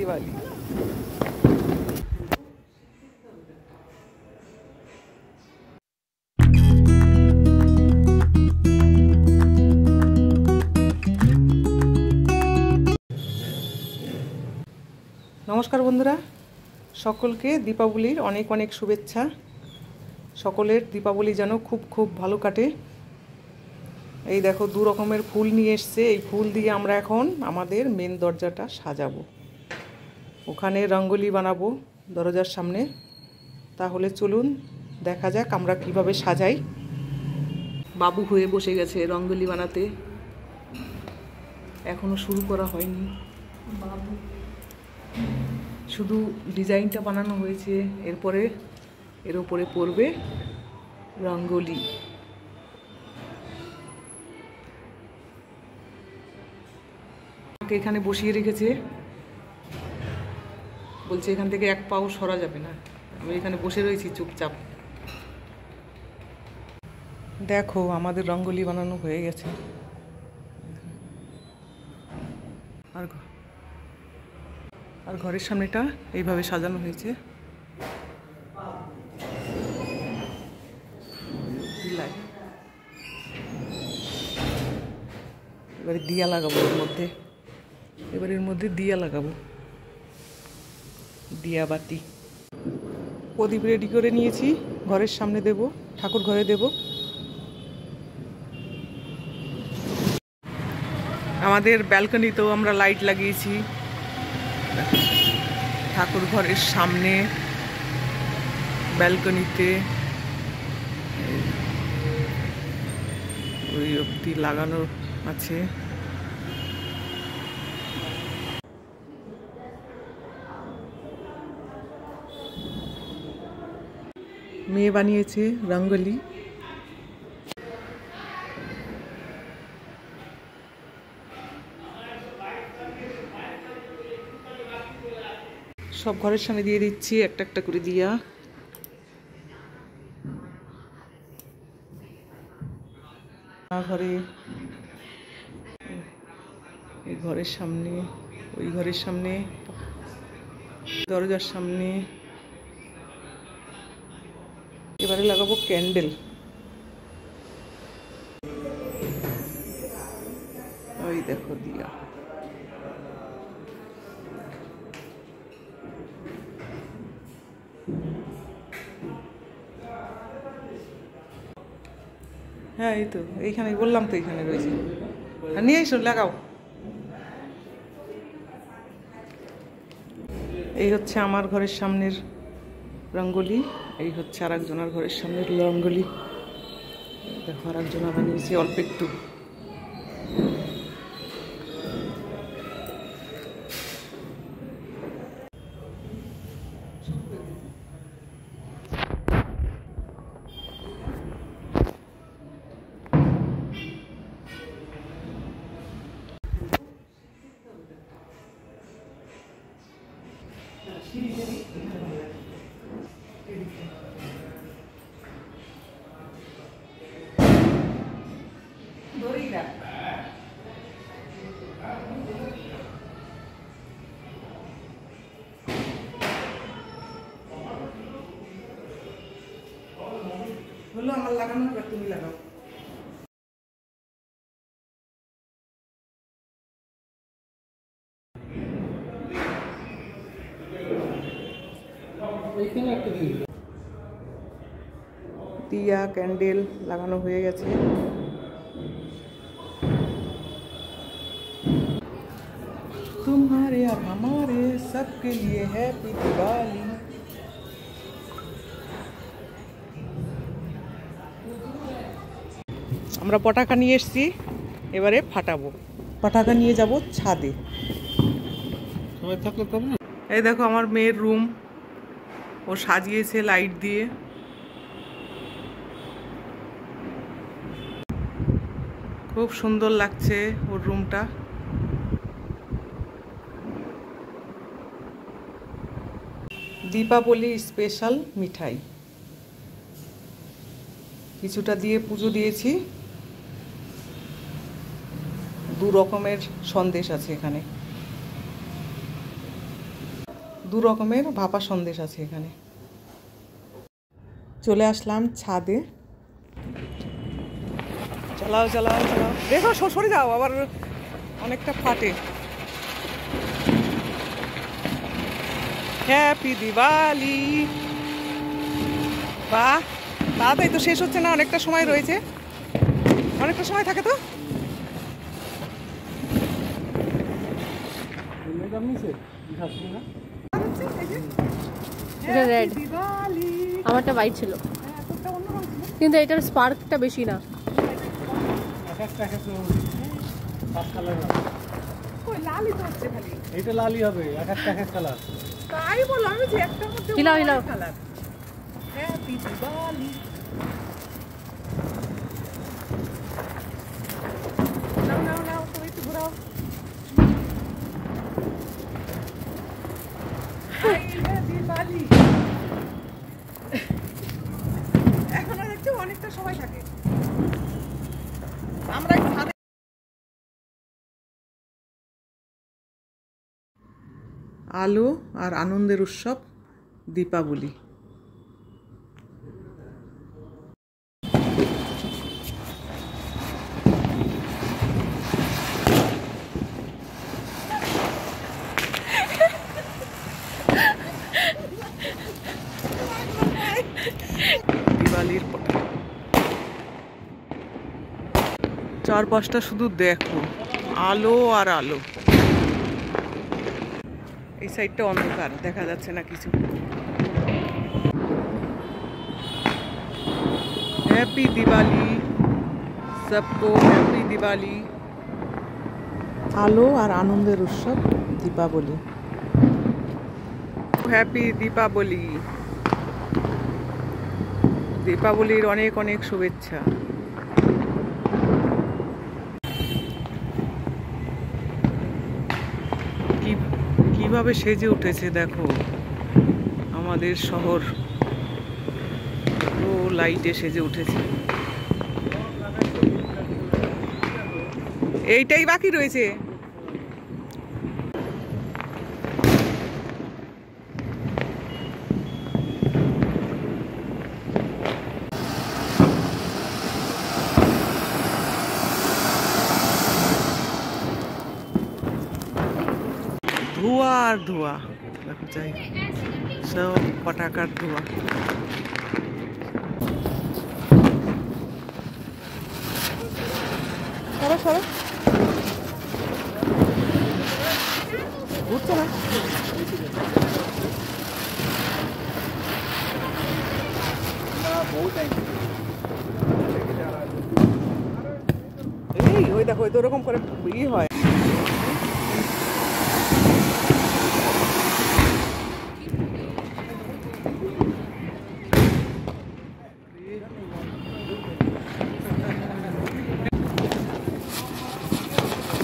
दिवाली। नमस्कार बंधुरा, सकलके दीपावलिर अनेक अनेक शुभेच्छा। सकलेर दीपावली जेन खूब खूब भालो काटे। এই দেখো দু রকমের ফুল নিয়ে এসেছে। এই ফুল দিয়ে আমরা এখন আমাদের মেন দরজাটা সাজাবো। ওখানে রঙ্গোলি বানাবো দরজার সামনে। তাহলে চলুন দেখা যাক আমরা কিভাবে সাজাই। বাবু হয়ে বসে গেছে রঙ্গোলি বানাতে, এখনো শুরু করা হয়নি। বাবু শুধু ডিজাইনটা বানানো হয়েছে, এরপরে এর উপরে পড়বে রঙ্গোলি। এখানে বসিয়ে রেখেছে, বলছে এখান থেকে এক পাও সরা যাবে না। আমি এখানে বসে রয়েছি চুপচাপ। দেখো আমাদের রঙ্গোলি বানানো হয়ে গেছে। আর ঘরের সামনেটা এইভাবে সাজানো হয়েছে। এবারে দিয়া লাগাবো এর মধ্যে। এর মধ্যে দিয়া লাগাবো, দিয়া বাতি। প্রদীপ রেডি করে নিয়েছি, ঘরের সামনে দেব, ঠাকুর ঘরে দেব। আমাদের ব্যালকনিতেও আমরা লাইট লাগিয়েছি। ঠাকুর ঘরের সামনে ব্যালকনিতে ওই অবধি লাগানো আছে। মেয়ে বানিয়েছে রঙ্গোলি। সব ঘরের সামনে দিয়ে দিচ্ছি একটা একটা করে দিয়া। ঘরে, এই ঘরের সামনে, ওই ঘরের সামনে, দরজার সামনে। এবারে লাগাবো ক্যান্ডেল। ওই দেখো দিয়া। হ্যাঁ এই তো এইখানে বললাম তো, এইখানে রয়েছে। নিয়ে এসো, লাগাও। এই হচ্ছে আমার ঘরের সামনের রঙ্গোলি, এই হচ্ছে আর একজনের ঘরের সামনের রঙ্গোলি। দেখো আর একজনা বানিয়েছি অল্প একটু। হলো আমার লাগানো, তুমি লাগাও। দিয়া ক্যান্ডেল লাগানো হয়ে গেছে। तुम्हारे और हमारे सबके लिए हैप्पी दिवाली। আমরা পটাকা নিয়ে এসেছি, এবারে ফাটাবো। পটাকা নিয়ে যাব ছাদে। সবাই থাকলে তবে না। এই দেখো আমার মেয়ের রুম, ও সাজিয়েছে লাইট দিয়ে। খুব সুন্দর লাগছে ওর রুমটা। দীপাবলি স্পেশাল মিঠাই কিছুটা দিয়ে পুজো দিয়েছি। দু রকমের সন্দেশ আছে এখানে। দু রকমের ভাপা সন্দেশ আছে এখানে। চলে আসলাম ছাদে। চালাও চালাও চালাও, দেখো সরে যাও, আবার অনেকটা ফাটে। হ্যাপি দিওয়ালি। বাহ, তাড়াতাড়ি তো শেষ হচ্ছে না, অনেকটা সময় রয়েছে, অনেকটা সময় থাকে তো। এটা রেড, আমারটা হোয়াইট ছিল, কিন্তু এটার স্পার্কটা বেশি না। এটা লালই হবে, এক একটা এক এক কালার। তাই বললাম আমি যে একটার মধ্যে হিলাও হিলাও। কালার। হ্যাপি দিওয়ালি। নাও নাও নাও, তুমি একটু ঘোরাও। দিওয়ালি এখন আর একটু অনেকটা সময় থাকে। আমরা একটু ছাদে। আলো আর আনন্দের উৎসব দীপাবলি। দিওয়ালির চারপাশটা শুধু দেখো, আলো আর আলো। এই সাইডটা অন্ধকার, দেখা যাচ্ছে না কিছু। হ্যাপি দিওয়ালি সবকো, হ্যাপি দিওয়ালি। আলো আর আনন্দের উৎসব দীপাবলি। হ্যাপি দীপাবলি। দীপাবলির অনেক অনেক শুভেচ্ছা। কিভাবে সেজে উঠেছে দেখো আমাদের শহর, পুরো লাইটে সেজে উঠেছে। এইটাই বাকি রয়েছে। ধোঁয়া আর ধোঁয়া, দেখো যাই সব পটাকার ধোঁয়া। সরো সরো, ঘুরছে না। এই ওই দেখো, ওই তো ওরকম করে ই হয়।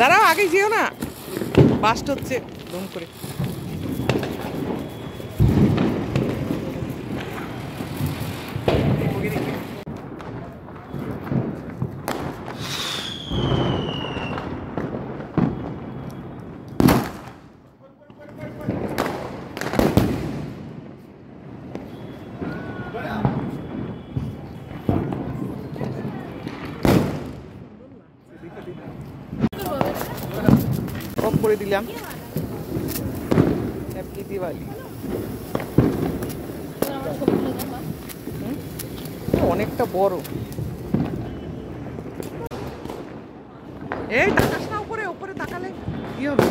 দাঁড়াও, আগে যেও না, বাস্ট হচ্ছে দম করে। অফ করে দিলাম। হ্যাপি দিওয়ালি। অনেকটা বড়। এই তাকাস না উপরে, উপরে তাকালে কি হবে?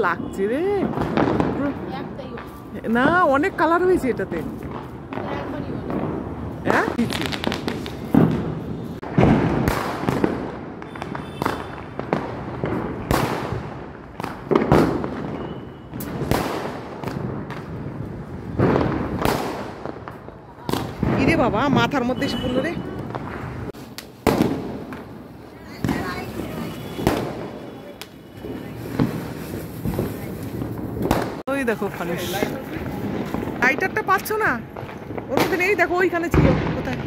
লাগছে রে। একটাই না, অনেক কালার হয়েছে এটাতে। একবারই হলো। হ্যাঁ দিচ্ছি। কিরে বাবা, মাথার মধ্যে এসে পড়লো রে। ওই দেখো ফানুস, লাইটারটা পাচ্ছ না? ওর মধ্যে নেই, দেখো ওইখানে ছিল। কোথায়?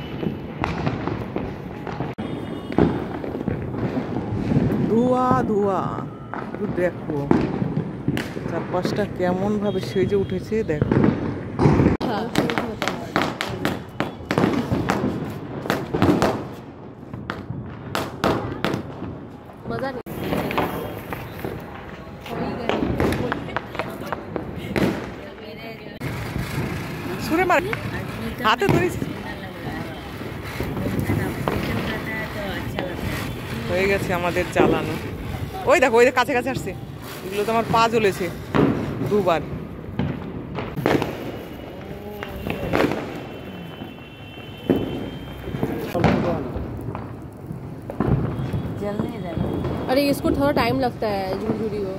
ধোয়া ধোয়া। একটু দেখো চারপাশটা কেমন ভাবে সেজে উঠেছে, দেখো। मजा नहीं। সুরে মার, হাতে ধরিস। হয়ে গেছে আমাদের চালানো। ওই দেখো, ওই কাছে কাছে আসছে। এগুলো তো আমার পা জ্বলেছে দুবার। अरे इसको थोड़ा टाइम लगता है झुरझुरी को।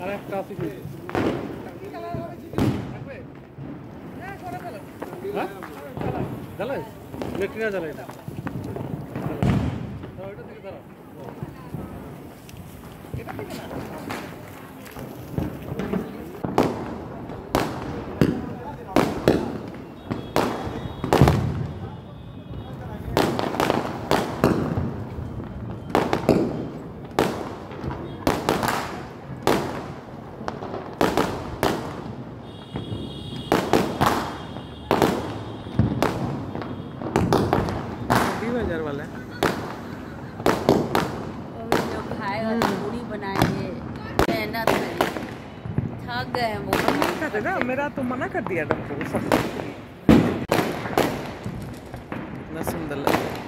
আর একটা আছে কি? হ্যাঁ? জ্বালাই? ইলেকট্রিক জ্বালাই না। ওইটা থেকে দাঁড়াও। बाजार वाला लोग खाएगा तो पूरी बनाएंगे, मेहनत करेंगे, थक गए हैं वो। कहते ना, मेरा तो मना कर दिया डॉक्टर को। सब इतना सुंदर लग रहा है।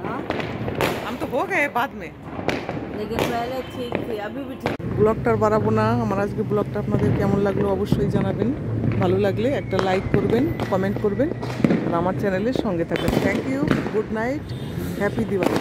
हाँ? हम तो हो गए बाद में, लेकिन पहले ठीक थी, अभी भी ठीक। ব্লগটার বাড়াবো না। আমার আজকে ব্লগটা আপনাদের কেমন লাগলো অবশ্যই জানাবেন। ভালো লাগলে একটা লাইক করবেন, কমেন্ট করবেন আর আমার চ্যানেলের সঙ্গে থাকবেন। Thank you, good night, happy Diwali.